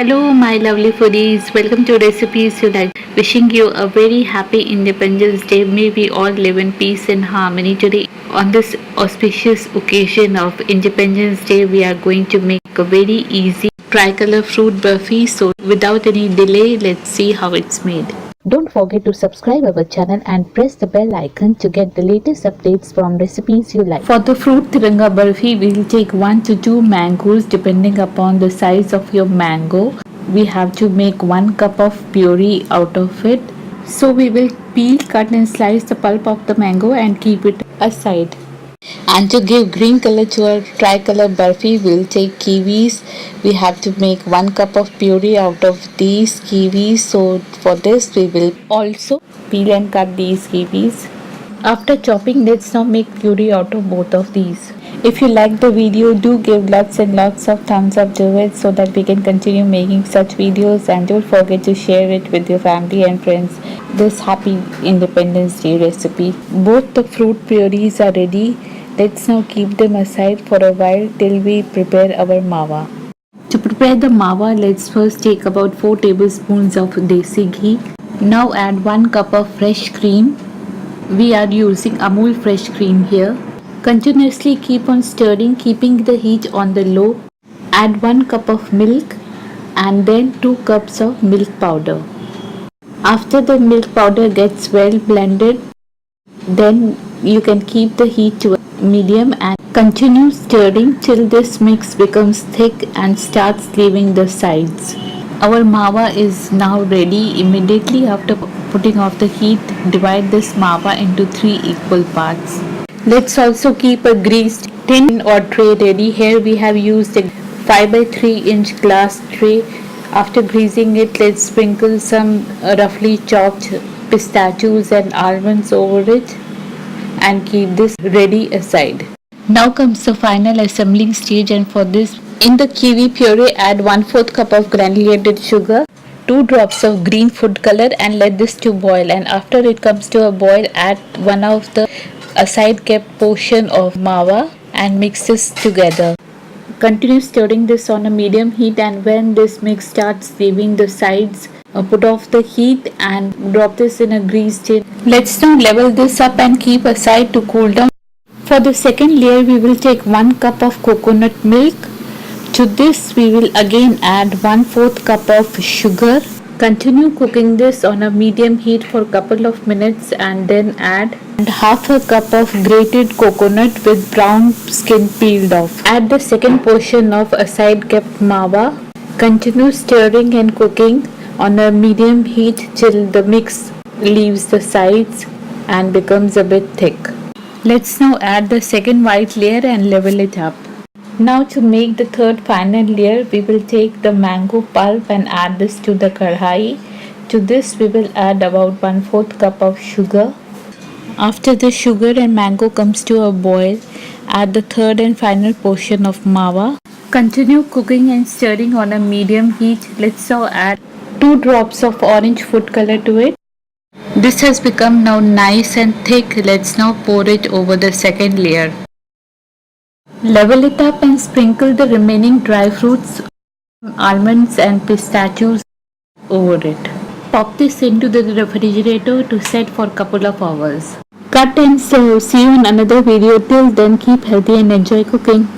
Hello, my lovely foodies. Welcome to Recipes You Like. Wishing you a very happy Independence Day. May we all live in peace and harmony today. On this auspicious occasion of Independence Day, we are going to make a very easy tricolor fruit burfi. So, without any delay, let's see how it's made. Don't forget to subscribe our channel and press the bell icon to get the latest updates from recipes you like. For the fruit tiranga burfi, we will take 1 to 2 mangoes depending upon the size of your mango. We have to make 1 cup of puree out of it. So we will peel, cut and slice the pulp of the mango and keep it aside. And to give green color to our tricolor burfi, we'll take kiwis. We have to make 1 cup of puree out of these kiwis. So for this we will also peel and cut these kiwis. After chopping, let's now make puree out of both of these. If you like the video, do give lots and lots of thumbs up to it so that we can continue making such videos, and don't forget to share it with your family and friends. This happy Independence Day recipe. Both the fruit purees are ready. Let's now keep them aside for a while till we prepare our mawa. To prepare the mawa, let's first take about 4 tablespoons of desi ghee. Now add 1 cup of fresh cream. We are using Amul fresh cream here. Continuously keep on stirring, keeping the heat on the low. Add 1 cup of milk and then 2 cups of milk powder. After the milk powder gets well blended, then you can keep the heat to medium and continue stirring till this mix becomes thick and starts leaving the sides. Our mawa is now ready. Immediately after putting off the heat, divide this mawa into 3 equal parts. Let's also keep a greased tin or tray ready. Here we have used a 5 by 3 inch glass tray. After greasing it, let's sprinkle some roughly chopped pistachios and almonds over it and keep this ready aside. Now comes the final assembling stage, and for this, in the kiwi puree, add 1/4 cup of granulated sugar, 2 drops of green food color and let this to boil. And after it comes to a boil, add one of the aside kept portion of mawa and mix this together. Continue stirring this on a medium heat, and when this mix starts leaving the sides, put off the heat and drop this in a greased tin. Let's now level this up and keep aside to cool down. For the second layer, we will take 1 cup of coconut milk. To this, we will again add 1/4 cup of sugar. Continue cooking this on a medium heat for a couple of minutes and then add half a cup of grated coconut with brown skin peeled off. Add the second portion of aside kept mawa. Continue stirring and cooking on a medium heat till the mix leaves the sides and becomes a bit thick. Let's now add the second white layer and level it up. Now to make the third final layer, we will take the mango pulp and add this to the kadhai. To this we will add about 1/4 cup of sugar. After the sugar and mango comes to a boil, add the third and final portion of mawa. Continue cooking and stirring on a medium heat. Let's now add 2 drops of orange food color to it. This has become now nice and thick. Let's now pour it over the second layer. Level it up and sprinkle the remaining dry fruits, almonds and pistachios over it. Pop this into the refrigerator to set for a couple of hours. Cut and serve. See you in another video. Till then, keep healthy and enjoy cooking.